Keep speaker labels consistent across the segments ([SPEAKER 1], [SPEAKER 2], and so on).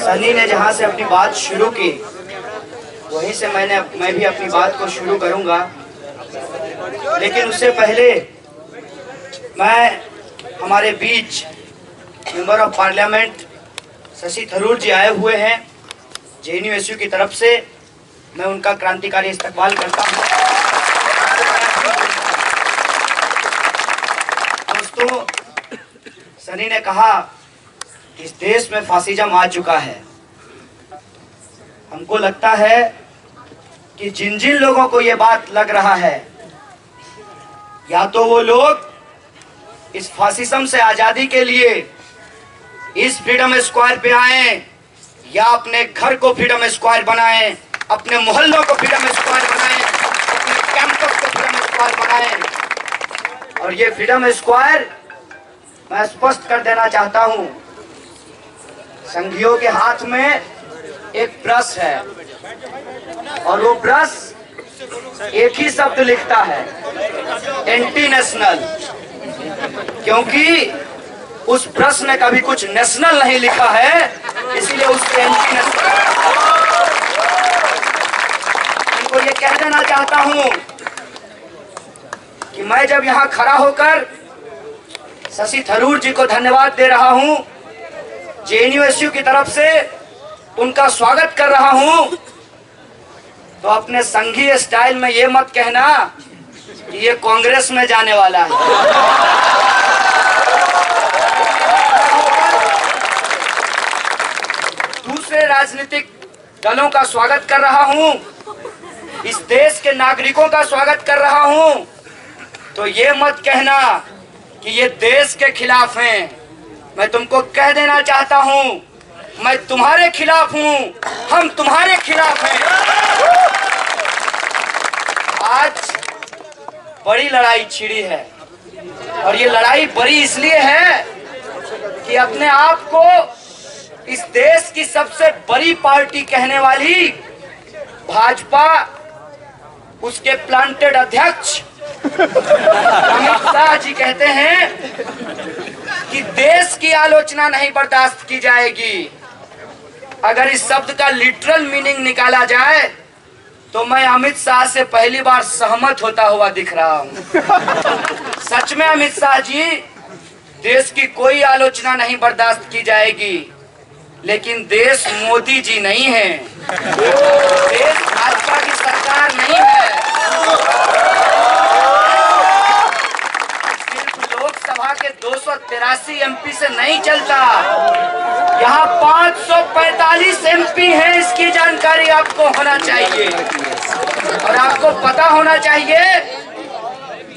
[SPEAKER 1] सनी ने जहाँ से अपनी बात शुरू की वहीं से मैं भी अपनी बात को शुरू करूंगा, लेकिन उससे पहले मैं हमारे बीच member of parliament Shashi Tharoor ji आए हुए हैं जेएनयू की तरफ से, मैं उनका क्रांतिकारी इस्तकबाल करता हूं। दोस्तों, सनी ने कहा कि इस देश में फासिज्म आ चुका है। हमको लगता है कि जिन जिन लोगों को ये बात लग रहा है, या तो वो लोग इस फासिज्म से आजादी के लिए इस फ्रीडम स्क्वायर पे आए, या अपने घर को फ्रीडम स्क्वायर बनाएं, अपने मोहल्लों को फ्रीडम स्क्वायर बनाएं, अपने कैंपस को फ्रीडम स्क्वायर बनाएं। और ये फ्रीडम स्क्वायर मैं स्पष्ट कर देना चाहता हूं, संघियों के हाथ में एक ब्रश है और वो ब्रश एक ही शब्द लिखता है, एंटी नेशनल, क्योंकि उस ब्रश ने कभी कुछ नेशनल नहीं लिखा है, इसलिए उसके एंटी नेशनल। उनको ये कह देना चाहता हूं कि मैं जब यहां खड़ा होकर शशि थरूर जी को धन्यवाद दे रहा हूं, जेएनयू की तरफ से उनका स्वागत कर रहा हूं, तो अपने संघीय स्टाइल में ये मत कहना कि ये कांग्रेस में जाने वाला है। दूसरे राजनीतिक दलों का स्वागत कर रहा हूं, इस देश के नागरिकों का स्वागत कर रहा हूं, तो ये मत कहना कि ये देश के खिलाफ हैं। मैं तुमको कह देना चाहता हूं, मैं तुम्हारे खिलाफ हूं, हम तुम्हारे खिलाफ हैं। आज बड़ी लड़ाई छिड़ी है, और ये लड़ाई बड़ी इसलिए है कि अपने आप को इस देश की सबसे बड़ी पार्टी कहने वाली भाजपा, उसके प्लांटेड अध्यक्ष अमित शाह जी कहते हैं कि देश की आलोचना नहीं बर्दाश्त की जाएगी। अगर इस शब्द का लिटरल मीनिंग निकाला जाए तो मैं अमित शाह से पहली बार सहमत होता हुआ दिख रहा हूं। सच में अमित शाह जी, देश की कोई आलोचना नहीं बर्दाश्त की जाएगी, लेकिन देश मोदी जी नहीं है, देश भाजपा की सरकार नहीं है। सिर्फ लोकसभा के 283 एमपी से नहीं चलता, यहाँ 545 एमपी हैं, इसकी जानकारी आपको होना चाहिए। और आपको पता होना चाहिए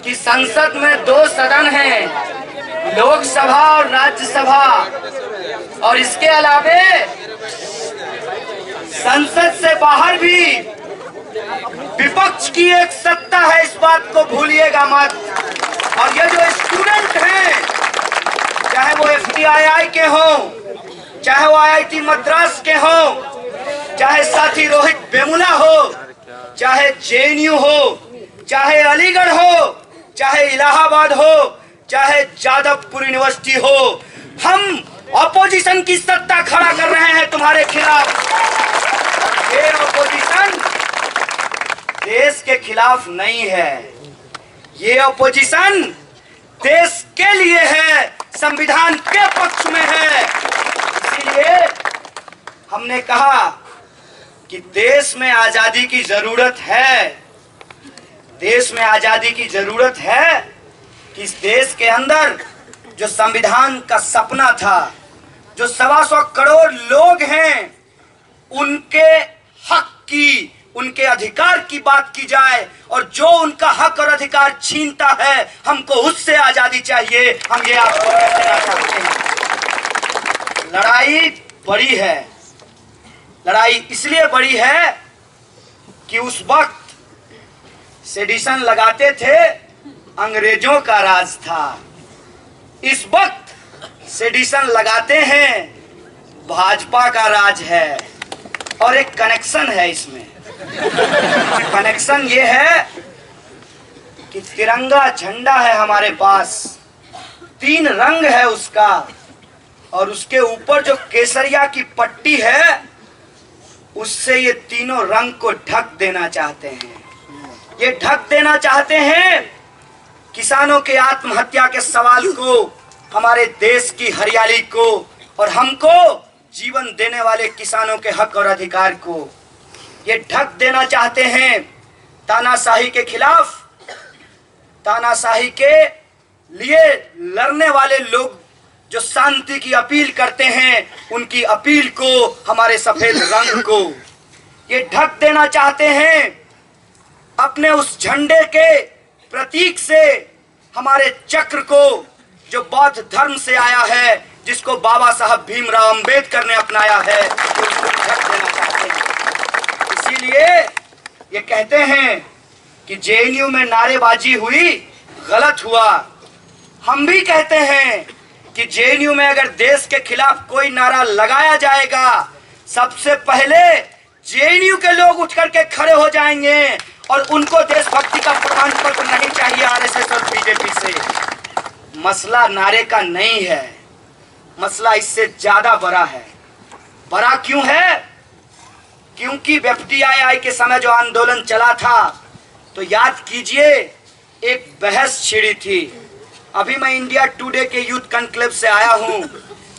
[SPEAKER 1] कि संसद में 2 सदन हैं, लोकसभा और राज्यसभा, और इसके अलावे संसद से बाहर भी विपक्ष की एक सत्ता है, इस बात को भूलिएगा मत। और ये जो स्टूडेंट हैं, चाहे वो FTII के हों, चाहे वो IIT मद्रास के हों, चाहे साथी रोहित वेमुला हो, चाहे जेएनयू हो, चाहे अलीगढ़ हो, चाहे इलाहाबाद हो, चाहे जादवपुर यूनिवर्सिटी हो, हम ऑपोजिशन की सत्ता खड़ा कर रहे हैं तुम्हारे खिलाफ। ये ऑपोजिशन देश के खिलाफ नहीं है, ये ऑपोजिशन देश के लिए है, संविधान के पक्ष में है। इसीलिए हमने कहा कि देश में आजादी की जरूरत है, देश में आजादी की जरूरत है कि इस देश के अंदर जो संविधान का सपना था, जो 125 करोड़ लोग हैं, उनके हक की, उनके अधिकार की बात की जाए, और जो उनका हक और अधिकार छीनता है, हमको उससे आजादी चाहिए। हम ये आपको कह देना चाहते हैं। लड़ाई बड़ी है, लड़ाई इसलिए बड़ी है कि उस वक्त सेडिशन लगाते थे, अंग्रेजों का राज था। इस वक्त सेडिशन लगाते हैं, भाजपा का राज है। और एक कनेक्शन है इसमें, कनेक्शन ये है कि तिरंगा झंडा है हमारे पास, 3 रंग है उसका, और उसके ऊपर जो केसरिया की पट्टी है उससे ये तीनों रंग को ढक देना चाहते हैं। ये ढक देना चाहते हैं किसानों के आत्महत्या के सवाल को, हमारे देश की हरियाली को और हमको जीवन देने वाले किसानों के हक और अधिकार को। ये ढक देना चाहते हैं तानाशाही के खिलाफ, तानाशाही के लिए लड़ने वाले लोग जो शांति की अपील करते हैं, उनकी अपील को, हमारे सफेद रंग को ये ढक देना चाहते हैं अपने उस झंडे के प्रतीक से, हमारे चक्र को जो बौद्ध धर्म से आया है, जिसको बाबा साहब भीमराव अंबेडकर ने अपनाया है, उसको ढक देना चाहते हैं। इसीलिए ये कहते हैं कि जेएनयू में नारेबाजी हुई, गलत हुआ। हम भी कहते हैं कि जेएनयू में अगर देश के खिलाफ कोई नारा लगाया जाएगा, सबसे पहले जेएनयू के लोग उठ करके खड़े हो जाएंगे और उनको देशभक्ति का प्रमाण पत्र नहीं चाहिए आरएसएस और बीजेपी से। मसला नारे का नहीं है, मसला इससे ज्यादा बड़ा है। बड़ा क्यों है? क्योंकि एफटीआई के समय जो आंदोलन चला था, तो याद कीजिए एक बहस छिड़ी थी। अभी मैं इंडिया टुडे के यूथ कॉन्क्लेव से आया हूं,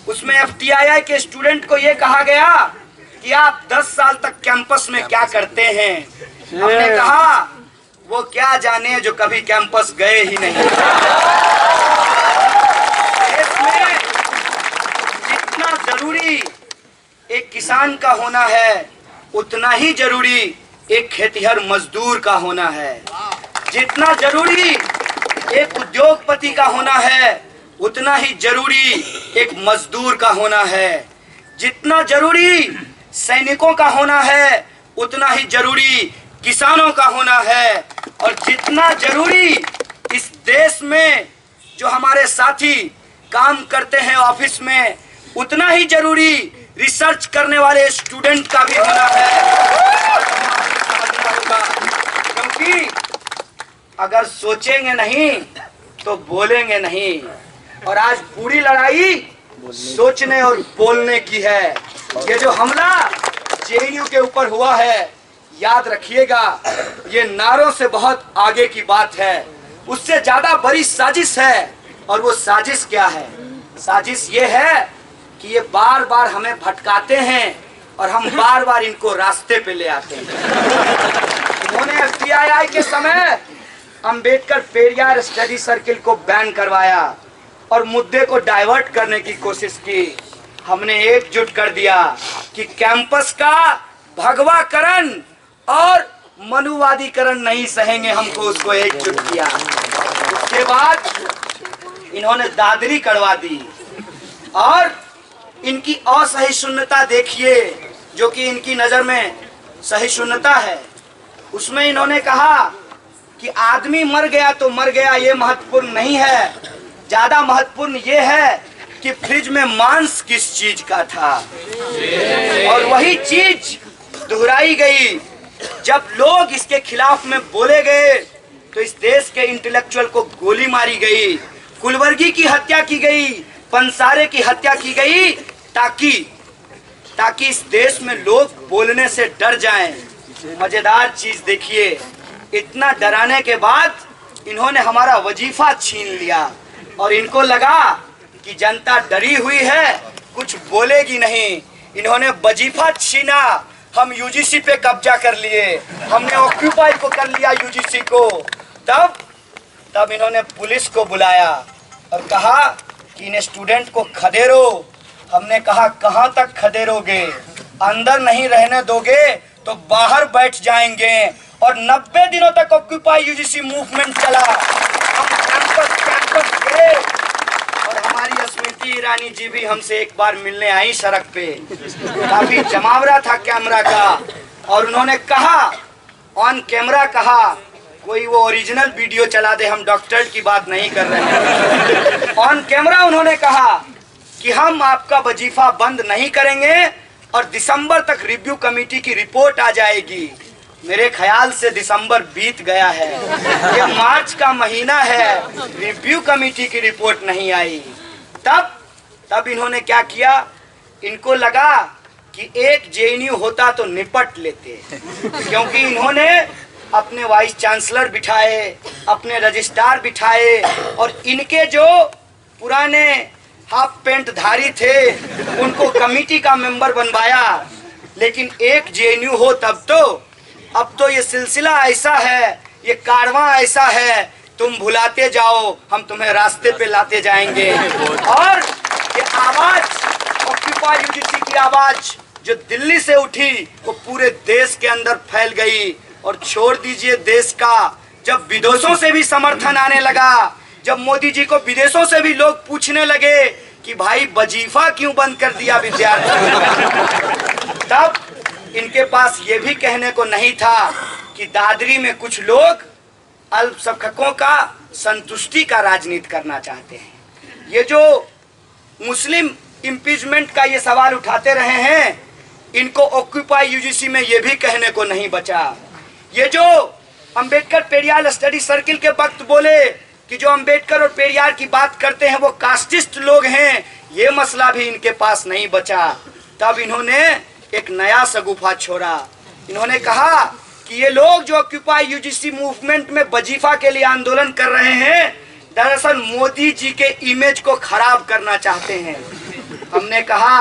[SPEAKER 1] उसमें एफटीआई के स्टूडेंट को यह कहा गया कि आप 10 साल तक कैंपस में क्या करते हैं। हमने कहा वो क्या जाने जो कभी कैंपस गए ही नहीं। इसमें जितना जरूरी एक किसान का होना है, उतना ही जरूरी एक खेतिहर मजदूर का होना है। जितना जरूरी एक उद्योगपति का होना है, उतना ही जरूरी एक मजदूर का होना है। जितना जरूरी सैनिकों का होना है, उतना ही जरूरी किसानों का होना है। और जितना जरूरी इस देश में जो हमारे साथी काम करते हैं ऑफिस में, उतना ही जरूरी रिसर्च करने वाले स्टूडेंट का भी होना है। क्योंकि अगर सोचेंगे नहीं तो बोलेंगे नहीं, और आज पूरी लड़ाई सोचने और बोलने की है। ये जो हमला जेएनयू के ऊपर हुआ है, याद रखिएगा, ये नारों से बहुत आगे की बात है, उससे ज्यादा बड़ी साजिश है। और वो साजिश क्या है? साजिश ये है कि ये बार बार हमें भटकाते हैं और हम बार बार इनको रास्ते पे ले आते हैं। उन्होंने एफटीआई के समय अंबेडकर पेरियार स्टडी सर्किल को बैन करवाया और मुद्दे को डाइवर्ट करने की कोशिश की। हमने एकजुट कर दिया कि कैंपस का भगवाकरण और मनुवादीकरण नहीं सहेंगे, हमको उसको एकजुट किया। उसके बाद इन्होंने दादरी करवा दी और इनकी असहिष्णुता देखिए, जो कि इनकी नजर में सहिष्णुता है। उसमें इन्होंने कहा कि आदमी मर गया तो मर गया, ये महत्वपूर्ण नहीं है, ज्यादा महत्वपूर्ण ये है कि फ्रिज में मांस किस चीज का था। और वही चीज दोहराई गई जब लोग इसके खिलाफ में बोले गए, तो इस देश के इंटेलेक्चुअल को गोली मारी गई, कुलवर्गी की हत्या की गई, पंसारे की हत्या की गई, ताकि इस देश में लोग बोलने से डर जाएं। मजेदार चीज देखिए, इतना डराने के बाद इन्होंने हमारा वजीफा छीन लिया और इनको लगा कि जनता डरी हुई है, कुछ बोलेगी नहीं। इन्होंने वजीफा छीना, हम यूजीसी पे कब्जा कर लिए, हमने ऑक्यूपाई को कर लिया यूजीसी को। तब इन्होंने पुलिस को बुलाया और कहा कि इन स्टूडेंट को खदेरो। हमने कहा कहां तक खदेरोगे, अंदर नहीं रहने दोगे तो बाहर बैठ जाएंगे। और 90 दिनों तक ऑक्यूपाई यूजीसी मूवमेंट चला। हम कैंपस गए और हमारी स्मृति ईरानी जी भी हमसे एक बार मिलने आई सड़क पे। काफी जमावड़ा था कैमरा का, और उन्होंने कहा, ऑन कैमरा कहा, कोई वो ओरिजिनल वीडियो चला दे, हम डॉक्टर की बात नहीं कर रहे हैं। ऑन कैमरा उन्होंने कहा कि हम आपका वजीफा बंद नहीं करेंगे और दिसंबर तक रिव्यू कमेटी की रिपोर्ट आ जाएगी। मेरे ख्याल से दिसंबर बीत गया है, ये मार्च का महीना है, रिव्यू कमेटी की रिपोर्ट नहीं आई। तब तब इन्होंने क्या किया, इनको लगा कि एक जेएनयू होता तो निपट लेते, क्योंकि इन्होंने अपने वाइस चांसलर बिठाए, अपने रजिस्ट्रार बिठाए, और इनके जो पुराने हाफ पेंट धारी थे उनको कमेटी का मेंबर बनवाया। लेकिन एक जेएनयू हो तब तो, अब तो ये सिलसिला ऐसा है, ये कारवां ऐसा है, तुम भुलाते जाओ हम तुम्हें रास्ते पे लाते जाएंगे। और ये आवाज, ऑक्यूपाई यूजीसी की आवाज जो दिल्ली से उठी वो पूरे देश के अंदर फैल गई। और छोड़ दीजिए देश का, जब विदेशों से भी समर्थन आने लगा, जब मोदी जी को विदेशों से भी लोग पूछने लगे कि भाई वजीफा क्यों बंद कर दिया विद्यार्थियों, तब इनके पास ये भी कहने को नहीं था कि दादरी में कुछ लोग अल्पसंख्यकों का संतुष्टि का राजनीति करना चाहते हैं। ये जो मुस्लिम इम्पीचमेंट का ये सवाल उठाते रहे हैं, इनको ऑक्यूपाई यूजीसी में ये भी कहने को नहीं बचा। ये जो अंबेडकर पेरियार स्टडी सर्किल के वक्त बोले कि जो अंबेडकर और पेरियार की बात करते हैं वो कास्टिस्ट लोग हैं, ये मसला भी इनके पास नहीं बचा। तब इन्होंने एक नया सगुफा छोड़ा। इन्होंने कहा कि ये लोग जो ऑक्यूपाई यूजीसी मूवमेंट में वजीफा के लिए आंदोलन कर रहे हैं, दरअसल मोदी जी के इमेज को खराब करना चाहते हैं। हमने कहा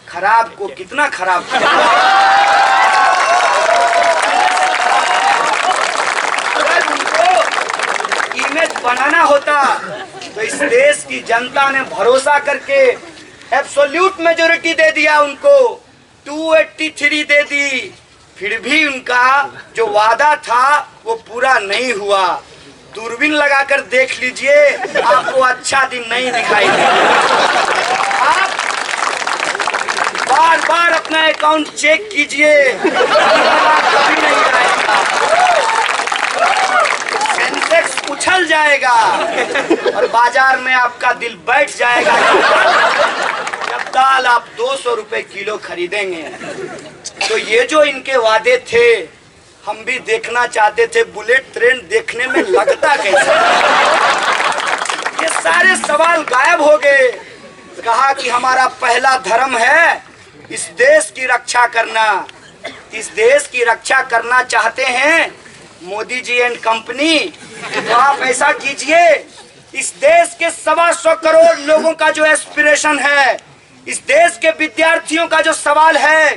[SPEAKER 1] खराब को कितना खराब किया? अगर उनको इमेज बनाना होता तो इस देश की जनता ने भरोसा करके एब्सोल्यूट मेजोरिटी दे दिया उनको, 283 दे दी, फिर भी उनका जो वादा था वो पूरा नहीं हुआ। दूरबीन लगाकर देख लीजिए, आपको अच्छा दिन नहीं दिखाई देगा। आप बार बार अपना अकाउंट चेक कीजिए, कभी नहीं आएगा। सेंसेक्स उछल जाएगा और बाजार में आपका दिल बैठ जाएगा जब दाल आप 200 रुपए किलो खरीदेंगे। तो ये जो इनके वादे थे, हम भी देखना चाहते थे बुलेट ट्रेन देखने में लगता कैसा। ये सारे सवाल गायब हो गए। कहा कि हमारा पहला धर्म है इस देश की रक्षा करना। इस देश की रक्षा करना चाहते हैं मोदी जी एंड कंपनी, तो आप ऐसा कीजिए, इस देश के 125 करोड़ लोगों का जो एस्पिरेशन है, इस देश के विद्यार्थियों का जो सवाल है,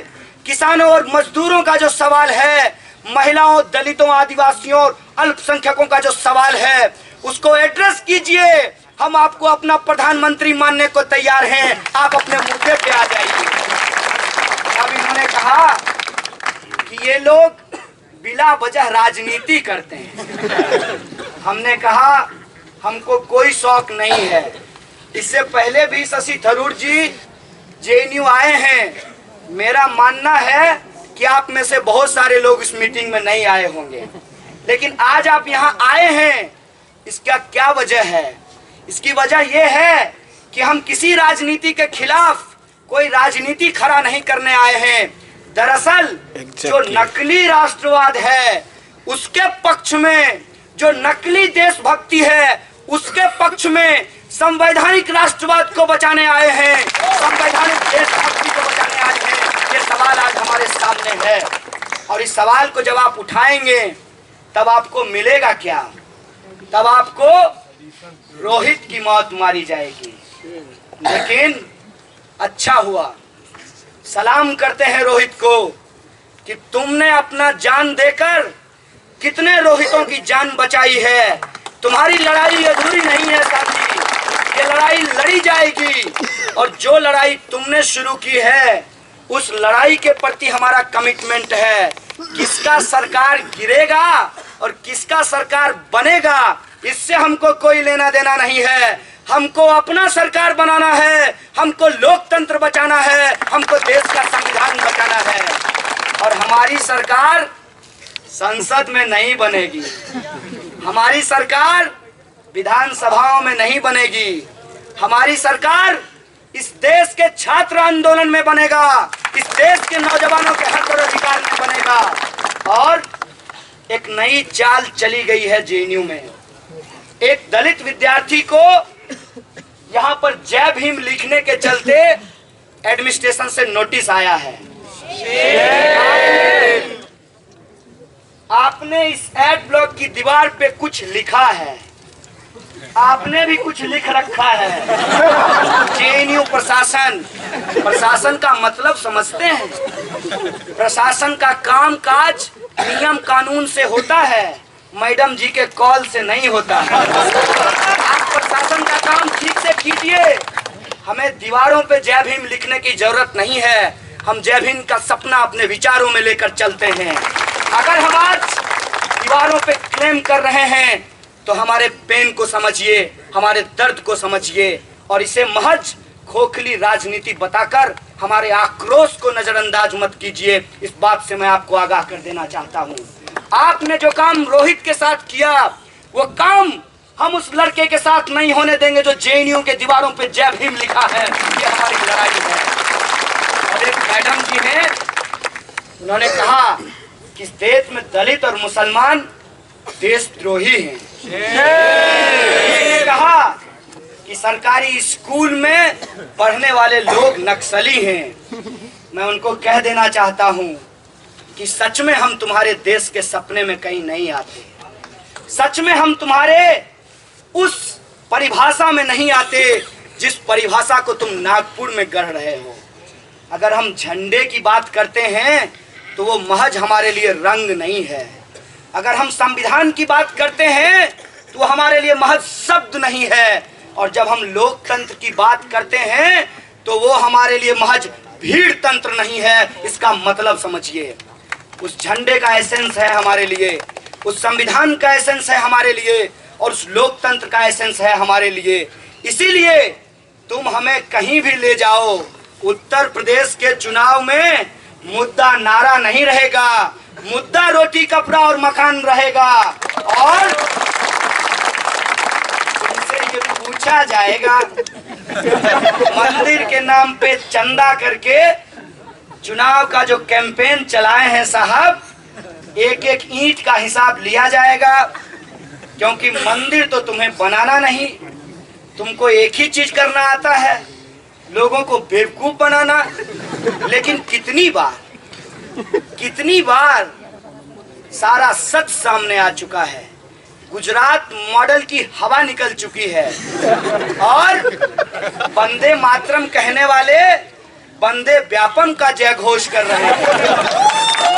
[SPEAKER 1] किसानों और मजदूरों का जो सवाल है, महिलाओं, दलितों, आदिवासियों और अल्पसंख्यकों का जो सवाल है, उसको एड्रेस कीजिए। हम आपको अपना प्रधानमंत्री मानने को तैयार हैं, आप अपने मुद्दे पे आ जाइए। अब इन्होंने कहा कि ये लोग बिला वजह राजनीति करते हैं। हमने कहा हमको कोई शौक नहीं है। इससे पहले भी शशि थरूर जी जेएनयू आए हैं। मेरा मानना है कि आप में से बहुत सारे लोग इस मीटिंग में नहीं आए होंगे, लेकिन आज आप यहाँ आए हैं, इसका क्या वजह है? इसकी वजह यह है कि हम किसी राजनीति के खिलाफ कोई राजनीति खड़ा नहीं करने आए हैं। दरअसल जो नकली राष्ट्रवाद है उसके पक्ष में, जो नकली देशभक्ति है उसके पक्ष में संवैधानिक राष्ट्रवाद को बचाने आए हैं, संवैधानिक देशभक्ति को बचाने आए हैं। ये सवाल आज हमारे सामने है और इस सवाल को जब आप उठाएंगे तब आपको मिलेगा क्या? तब आपको रोहित की मौत मारी जाएगी। लेकिन अच्छा हुआ, सलाम करते हैं रोहित को कि तुमने अपना जान देकर कितने रोहितों की जान बचाई है। तुम्हारी लड़ाई अधूरी नहीं है साथी, ये लड़ाई लड़ी जाएगी। और जो लड़ाई तुमने शुरू की है उस लड़ाई के प्रति हमारा कमिटमेंट है। किसका सरकार गिरेगा और किसका सरकार बनेगा इससे हमको कोई लेना देना नहीं है। हमको अपना सरकार बनाना है, हमको लोकतंत्र बचाना है, हमको देश का संविधान बचाना है। और हमारी सरकार संसद में नहीं बनेगी, हमारी सरकार विधानसभाओं में नहीं बनेगी, हमारी सरकार इस देश के छात्र आंदोलन में बनेगा, इस देश के नौजवानों के हक और अधिकार में बनेगा। और एक नई चाल चली गई है जेएनयू में। एक दलित विद्यार्थी को यहाँ पर जय भीम लिखने के चलते एडमिनिस्ट्रेशन से नोटिस आया है। आपने इस एड ब्लॉक की दीवार पे कुछ लिखा है, आपने भी कुछ लिख रखा है। जेएनयू प्रशासन का मतलब समझते हैं? प्रशासन का काम काज नियम कानून से होता है, मैडम जी के कॉल से नहीं होता। आप प्रशासन का काम ठीक से कीजिए। हमें दीवारों पे जय भीम लिखने की जरूरत नहीं है। हम जय भीम का सपना अपने विचारों में लेकर चलते हैं। अगर हम आज दीवारों पे क्लेम कर रहे हैं तो हमारे पेन को समझिए, हमारे दर्द को समझिए और इसे महज खोखली राजनीति बताकर हमारे आक्रोश को नजरअंदाज मत कीजिए। इस बात से मैं आपको आगाह कर देना चाहता हूँ। आपने जो काम रोहित के साथ किया, वो काम हम उस लड़के के साथ नहीं होने देंगे जो जेएनयू के दीवारों पे जय भीम लिखा है। ये हमारी लड़ाई है। और एक मैडम जी ने, उन्होंने कहा कि इस देश में दलित और मुसलमान देशद्रोही हैं। उन्होंने कहा कि सरकारी स्कूल में पढ़ने वाले लोग नक्सली हैं। मैं उनको कह देना चाहता हूं कि सच में हम तुम्हारे देश के सपने में कहीं नहीं आते। सच में हम तुम्हारे उस परिभाषा में नहीं आते जिस परिभाषा को तुम नागपुर में गढ़ रहे हो। अगर हम झंडे की बात करते हैं तो वो महज हमारे लिए रंग नहीं है। अगर हम संविधान की बात करते हैं तो वो हमारे लिए महज शब्द नहीं है। और जब हम लोकतंत्र की बात करते हैं तो वो हमारे लिए महज भीड़ तंत्र नहीं है। इसका मतलब समझिए। उस झंडे का एसेंस है हमारे लिए, उस संविधान का एसेंस है हमारे लिए और उस लोकतंत्र का एसेंस है हमारे लिए। इसीलिए तुम हमें कहीं भी ले जाओ, उत्तर प्रदेश के चुनाव में मुद्दा नारा नहीं रहेगा, मुद्दा रोटी कपड़ा और मकान रहेगा। और तुमसे ये पूछा जाएगा, मंदिर के नाम पे चंदा करके चुनाव का जो कैंपेन चलाए हैं साहब, एक एक ईंट का हिसाब लिया जाएगा। क्योंकि मंदिर तो तुम्हें बनाना नहीं, तुमको एक ही चीज करना आता है, लोगों को बेवकूफ बनाना। लेकिन कितनी बार सारा सच सामने आ चुका है। गुजरात मॉडल की हवा निकल चुकी है और वंदे मातरम कहने वाले वंदे व्यापम का जय घोष कर रहे हैं।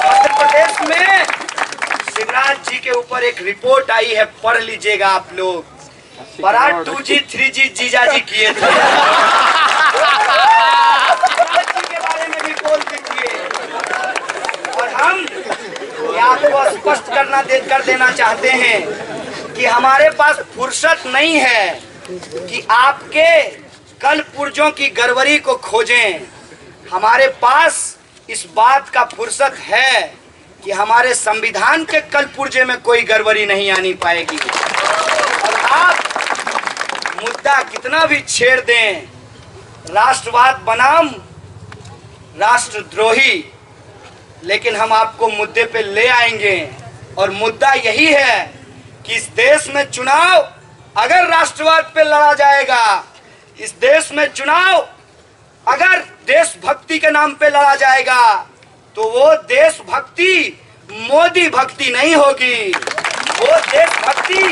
[SPEAKER 1] मध्य प्रदेश में शिवराज जी के ऊपर एक रिपोर्ट आई है, पढ़ लीजिएगा आप लोग। बड़ा 2G 3G जीजा जी किए थे। के बारे में भी बोल दीजिए। और हम आपको स्पष्ट कर देना चाहते हैं कि हमारे पास फुर्सत नहीं है कि आपके कल पुर्जों की गड़बड़ी को खोजें। हमारे पास इस बात का फुर्सत है कि हमारे संविधान के कल पुर्जे में कोई गड़बड़ी नहीं आनी पाएगी। और आप मुद्दा कितना भी छेड़ दें, राष्ट्रवाद बनाम राष्ट्रद्रोही, लेकिन हम आपको मुद्दे पे ले आएंगे। और मुद्दा यही है कि इस देश में चुनाव अगर राष्ट्रवाद पे लड़ा जाएगा, इस देश में चुनाव अगर देशभक्ति के नाम पे लड़ा जाएगा, तो वो देशभक्ति मोदी भक्ति नहीं होगी, वो देशभक्ति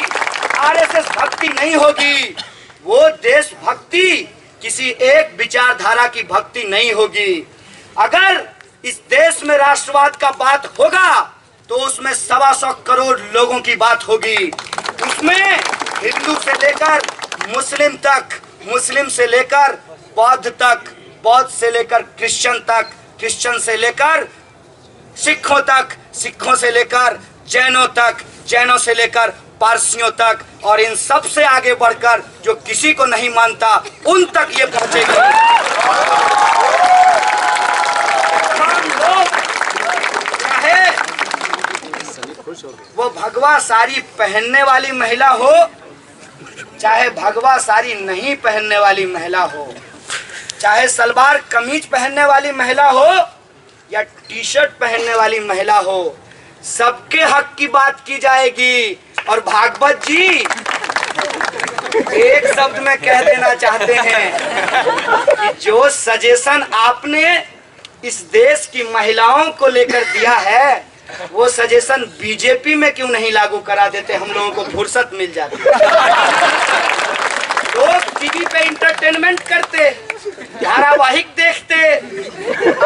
[SPEAKER 1] आरएसएस भक्ति नहीं होगी, वो देशभक्ति किसी एक विचारधारा की भक्ति नहीं होगी। अगर इस देश में राष्ट्रवाद का बात होगा तो उसमें 125 करोड़ लोगों की बात होगी। उसमें हिंदू से लेकर मुस्लिम तक, मुस्लिम से लेकर बौद्ध तक, बौद्ध से लेकर क्रिश्चियन तक, क्रिश्चियन से लेकर सिखों तक, सिखों से लेकर जैनों तक, जैनों से लेकर पारसियों तक, और इन सब से आगे बढ़कर जो किसी को नहीं मानता उन तक ये पहुंचेगी। चाहे वो भगवा साड़ी पहनने वाली महिला हो, चाहे भगवा साड़ी नहीं पहनने वाली महिला हो, चाहे सलवार कमीज पहनने वाली महिला हो या टी शर्ट पहनने वाली महिला हो, सबके हक की बात की जाएगी। और भागवत जी एक शब्द में कह देना चाहते हैं कि जो सजेशन आपने इस देश की महिलाओं को लेकर दिया है, वो सजेशन बीजेपी में क्यों नहीं लागू करा देते, हम लोगों को फुर्सत मिल जाती। लोग टीवी पे इंटरटेनमेंट करते, धारावाहिक देखते,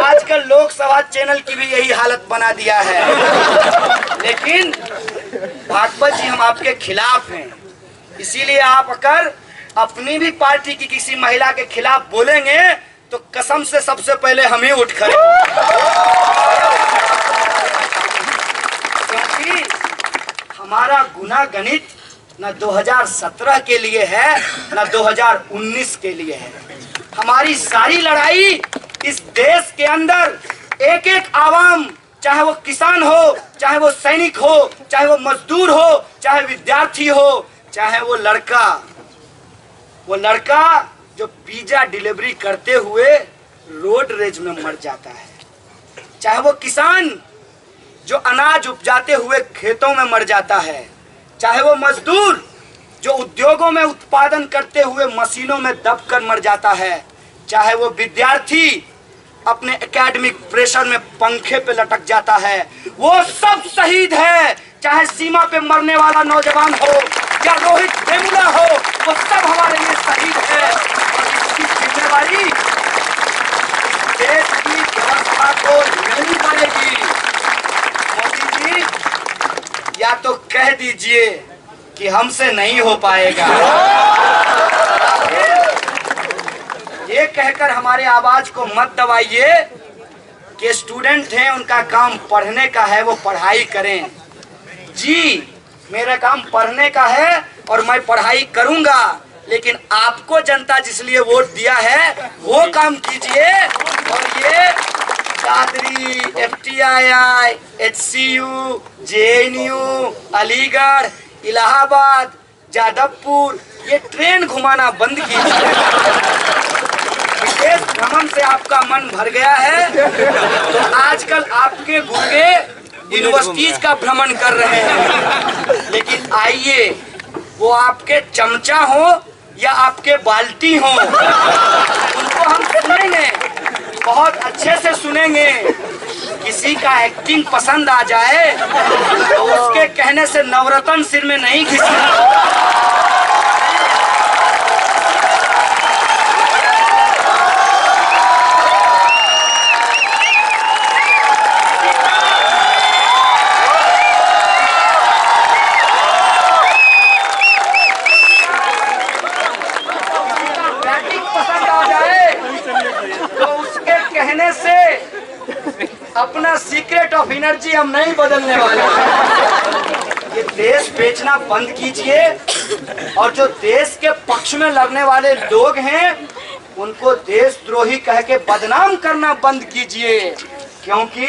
[SPEAKER 1] आजकल लोकसभा चैनल की भी यही हालत बना दिया है। लेकिन भागवत जी, हम आपके खिलाफ हैं, इसीलिए आप अगर अपनी भी पार्टी की किसी महिला के खिलाफ बोलेंगे तो कसम से सबसे पहले हम ही उठ खड़े, क्योंकि हमारा गुना गणित न 2017 के लिए है न 2019 के लिए है। हमारी सारी लड़ाई इस देश के अंदर एक एक आवाम, चाहे वो किसान हो, चाहे वो सैनिक हो, चाहे वो मजदूर हो, चाहे विद्यार्थी हो, चाहे वो लड़का जो पिज्जा डिलीवरी करते हुए रोड रेज में मर जाता है, चाहे वो किसान जो अनाज उपजाते हुए खेतों में मर जाता है, चाहे वो मजदूर जो उद्योगों में उत्पादन करते हुए मशीनों में दबकर मर जाता है, चाहे वो विद्यार्थी अपने एकेडमिक प्रेशर में पंखे पे लटक जाता है, वो सब शहीद है। चाहे सीमा पे मरने वाला नौजवान हो या रोहित वेमुला हो, वो सब हमारे लिए शहीद है। और इसकी जिम्मेवारी देश की व्यवस्था को लेनी पड़ेगी। मोदी जी, या तो कह दीजिए कि हमसे नहीं हो पाएगा, ये कहकर हमारे आवाज को मत दबाइए कि स्टूडेंट हैं, उनका काम पढ़ने का है, वो पढ़ाई करें। जी, मेरा काम पढ़ने का है और मैं पढ़ाई करूंगा, लेकिन आपको जनता जिसलिए वोट दिया है वो काम कीजिए। और ये Qadri, FTII, HCU, JNU, Aligarh, Allahabad, Jadavpur, ये ट्रेन घुमाना बंद कीजिए। विदेश भ्रमण से आपका मन भर गया है तो आजकल आपके गुर्गे यूनिवर्सिटीज का भ्रमण कर रहे हैं। लेकिन आइए, वो आपके चमचा हो या आपके बाल्टी हो, उनको हम सुनेंगे, बहुत अच्छे से सुनेंगे। किसी का एक्टिंग पसंद आ जाए तो उसके कहने से नवरत्न सिर में नहीं घिसना। अपना सीक्रेट ऑफ एनर्जी हम नहीं बदलने वाले। ये देश बेचना बंद कीजिए और जो देश के पक्ष में लड़ने वाले लोग हैं उनको देशद्रोही कह के बदनाम करना बंद कीजिए। क्योंकि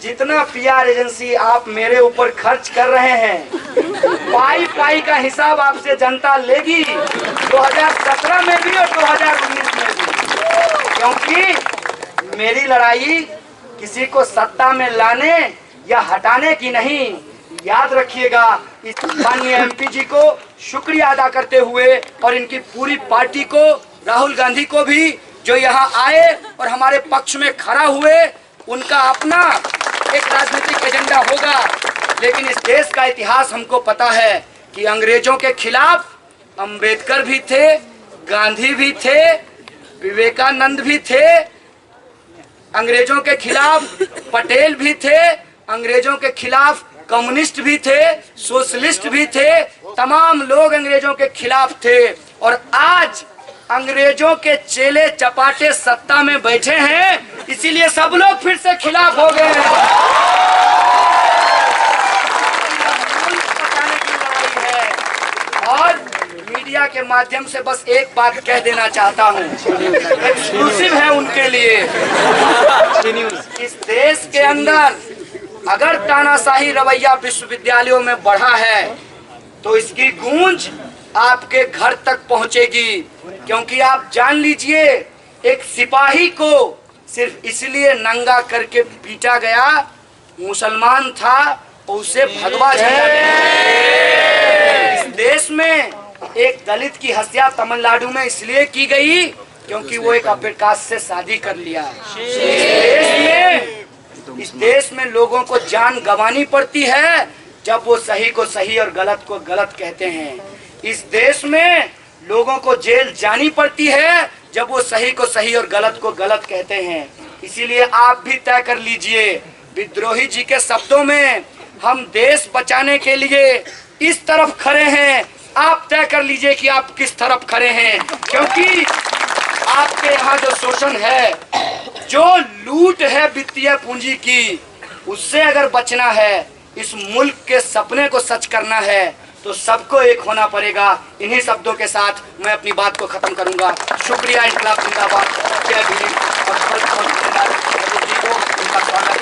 [SPEAKER 1] जितना PR एजेंसी आप मेरे ऊपर खर्च कर रहे हैं, पाई पाई का हिसाब आपसे जनता लेगी, 2017 में भी और 2019 में भी। क्योंकि मेरी लड़ाई किसी को सत्ता में लाने या हटाने की नहीं। याद रखिएगा, इस माननीय MP जी को शुक्रिया अदा करते हुए और इनकी पूरी पार्टी को, राहुल गांधी को भी, जो यहाँ आए और हमारे पक्ष में खड़ा हुए, उनका अपना एक राजनीतिक एजेंडा होगा। लेकिन इस देश का इतिहास हमको पता है कि अंग्रेजों के खिलाफ अंबेडकर भी थे, गांधी भी थे, विवेकानंद भी थे, अंग्रेजों के खिलाफ पटेल भी थे, अंग्रेजों के खिलाफ कम्युनिस्ट भी थे, सोशलिस्ट भी थे, तमाम लोग अंग्रेजों के खिलाफ थे। और आज अंग्रेजों के चेले चपाटे सत्ता में बैठे हैं, इसीलिए सब लोग फिर से खिलाफ हो गए हैं। और मीडिया के माध्यम से बस एक बात कह देना चाहता हूँ, एक्सक्लूसिव है उनके लिए। इस देश के अंदर अगर तानाशाही रवैया विश्वविद्यालयों में बढ़ा है तो इसकी गूंज आपके घर तक पहुंचेगी। क्योंकि आप जान लीजिए, एक सिपाही को सिर्फ इसलिए नंगा करके पीटा गया, मुसलमान था, उसे भगवा झंडा। इस देश में एक दलित की हत्या तमिलनाडु में इसलिए की गई क्योंकि वो एक अफ्रीका से शादी कर लिया। इस देश में लोगों को जान गंवानी पड़ती है जब वो सही को सही और गलत को गलत कहते हैं। इस देश में लोगों को जेल जानी पड़ती है जब वो सही को सही और गलत को गलत कहते हैं। इसीलिए आप भी तय कर लीजिए, विद्रोही जी के शब्दों में, हम देश बचाने के लिए इस तरफ खड़े हैं। आप तय कर लीजिए कि आप किस तरफ खड़े हैं, क्योंकि आपके यहाँ जो शोषण है, जो लूट है वित्तीय पूंजी की, उससे अगर बचना है, इस मुल्क के सपने को सच करना है, तो सबको एक होना पड़ेगा। इन्हीं शब्दों के साथ मैं अपनी बात को खत्म करूंगा। शुक्रिया। इंकलाब जिंदाबाद। जय भीम। और